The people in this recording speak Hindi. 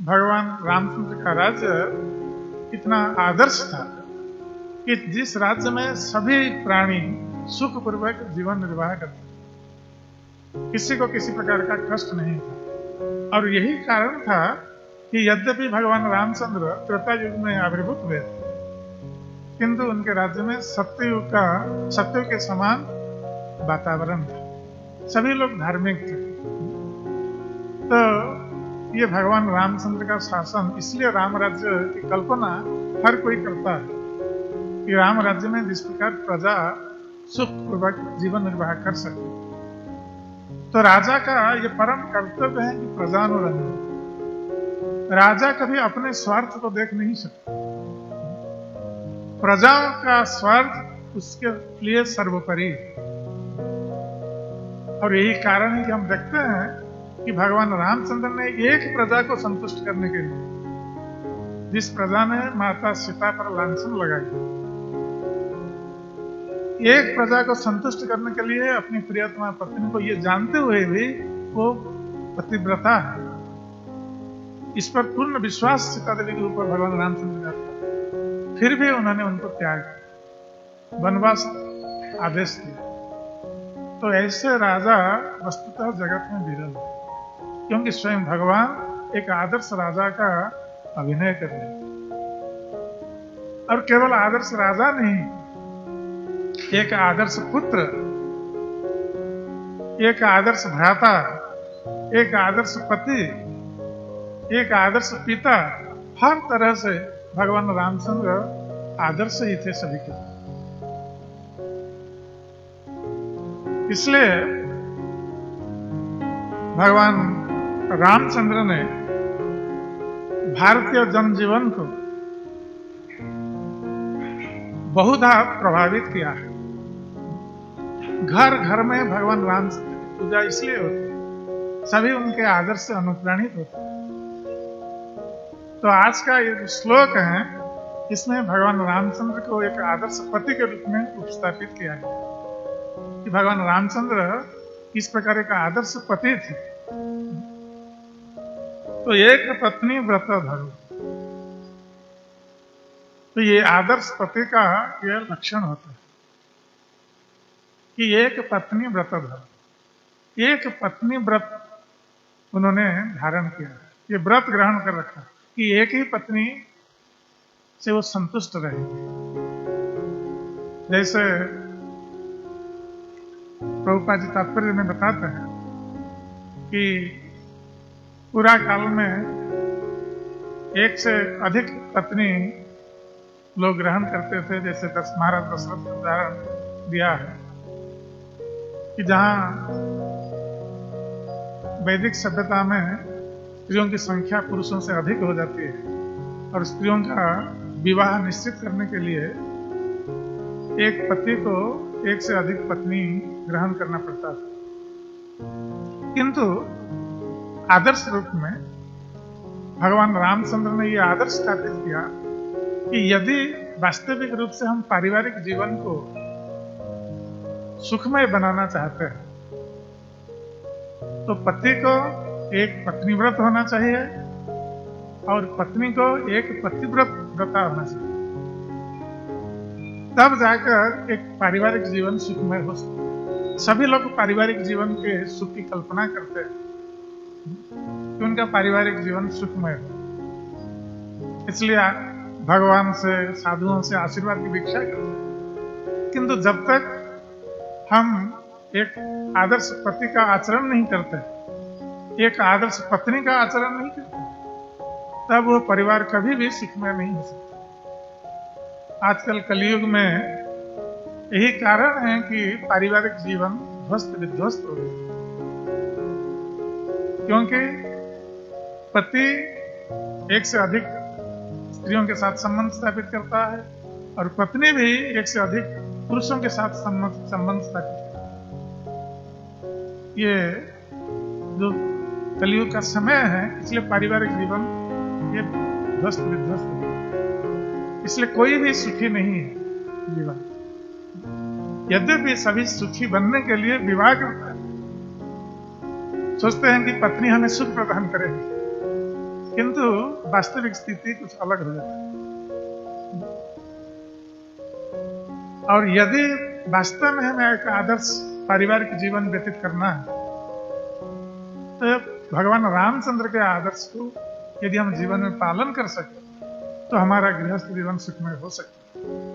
भगवान रामचंद्र का राज्य इतना आदर्श था कि जिस राज्य में सभी प्राणी सुखपूर्वक जीवन निर्वाह करते, किसी को किसी प्रकार का कष्ट नहीं था। और यही कारण था कि यद्यपि भगवान रामचंद्र त्रेता युग में आविर्भूत हुए थे, किंतु उनके राज्य में सत्ययुग के समान वातावरण था, सभी लोग धार्मिक थे। तो ये भगवान रामचंद्र का शासन, इसलिए राम राज्य की कल्पना हर कोई करता है कि राम राज्य में जिस प्रकार प्रजा सुखपूर्वक जीवन निर्वाह कर सके। तो राजा का ये परम कर्तव्य है कि प्रजानुरंजन। राजा कभी अपने स्वार्थ को देख नहीं सकता, प्रजाओं का स्वार्थ उसके लिए सर्वोपरि है। और यही कारण है कि हम देखते हैं कि भगवान रामचंद्र ने एक प्रजा को संतुष्ट करने के लिए, जिस प्रजा ने माता सीता पर लांछन लगाई, एक प्रजा को संतुष्ट करने के लिए अपनी प्रियतमा पत्नी को ये जानते हुए भी वो पतिव्रता है, इस पर पूर्ण विश्वास सीता देवी के ऊपर भगवान रामचंद्र का था, फिर भी उन्होंने उनको त्याग, वनवास आदेश दिया। तो ऐसे राजा वस्तुतः जगत में विरल है, क्योंकि स्वयं भगवान एक आदर्श राजा का अभिनय कर रहे हैं। और केवल आदर्श राजा नहीं, एक आदर्श पुत्र, एक आदर्श भ्राता, एक आदर्श पति, एक आदर्श पिता, हर तरह से भगवान रामचंद्र आदर्श ही थे सभी के। इसलिए भगवान रामचंद्र ने भारतीय जनजीवन को बहुधा प्रभावित किया है। घर घर में भगवान रामचंद्र की पूजा इसलिए होती है, सभी उनके आदर्श से अनुप्राणित होते हैं। तो आज का ये जो श्लोक है, इसमें भगवान रामचंद्र को एक आदर्श पति के रूप में उपस्थापित किया गया कि भगवान रामचंद्र इस प्रकार का आदर्श पति थे। तो एक पत्नी व्रत धरो, तो ये आदर्श पति का यह लक्षण होता है कि एक पत्नी व्रत धरो, एक पत्नी व्रत उन्होंने धारण किया, ये व्रत ग्रहण कर रखा कि एक ही पत्नी से वो संतुष्ट रहेंगे। जैसे प्रभुपाद जी तात्पर्य में बताते हैं कि पूरा काल में एक से अधिक पत्नी लोग ग्रहण करते थे। जैसे महाराज दशरथ का उदाहरण दिया है कि जहां वैदिक सभ्यता में स्त्रियों की संख्या पुरुषों से अधिक हो जाती है और स्त्रियों का विवाह निश्चित करने के लिए एक पति को एक से अधिक पत्नी ग्रहण करना पड़ता था। किंतु आदर्श रूप में भगवान रामचंद्र ने यह आदर्श स्थापित किया कि यदि वास्तविक रूप से हम पारिवारिक जीवन को सुखमय बनाना चाहते हैं, तो पति को एक पत्नीव्रत होना चाहिए और पत्नी को एक पतिव्रत व्रता होना चाहिए। तब जाकर एक पारिवारिक जीवन सुखमय हो सकता। सभी लोग पारिवारिक जीवन के सुख की कल्पना करते हैं कि उनका पारिवारिक जीवन सुखमय हो, इसलिए भगवान से, साधुओं से आशीर्वाद की भिक्षा करते हैं। किंतु जब तक हम एक आदर्श पति का आचरण नहीं करते, एक आदर्श पत्नी का आचरण नहीं करते, तब वो परिवार कभी भी सुखमय नहीं हो सकता। आजकल कलयुग में यही कारण है कि पारिवारिक जीवन ध्वस्त विध्वस्त हो गया, क्योंकि पति एक से अधिक स्त्रियों के साथ संबंध स्थापित करता है और पत्नी भी एक से अधिक पुरुषों के साथ संबंध स्थापित करता है। ये जो कलयुग का समय है, इसलिए पारिवारिक जीवन ये ध्वस्त विध्वस्त है। इसलिए कोई भी सुखी नहीं है जीवन। यद्यपि सभी सुखी बनने के लिए विवाह करता है, सोचते हैं कि पत्नी हमें सुख प्रदान करेगी, किंतु वास्तविक स्थिति कुछ अलग हो जाती है। और यदि वास्तव में हमें एक आदर्श पारिवारिक जीवन व्यतीत करना है, तो भगवान रामचंद्र के आदर्श को यदि हम जीवन में पालन कर सके तो हमारा गृहस्थ जीवन सुखमय हो सकता है।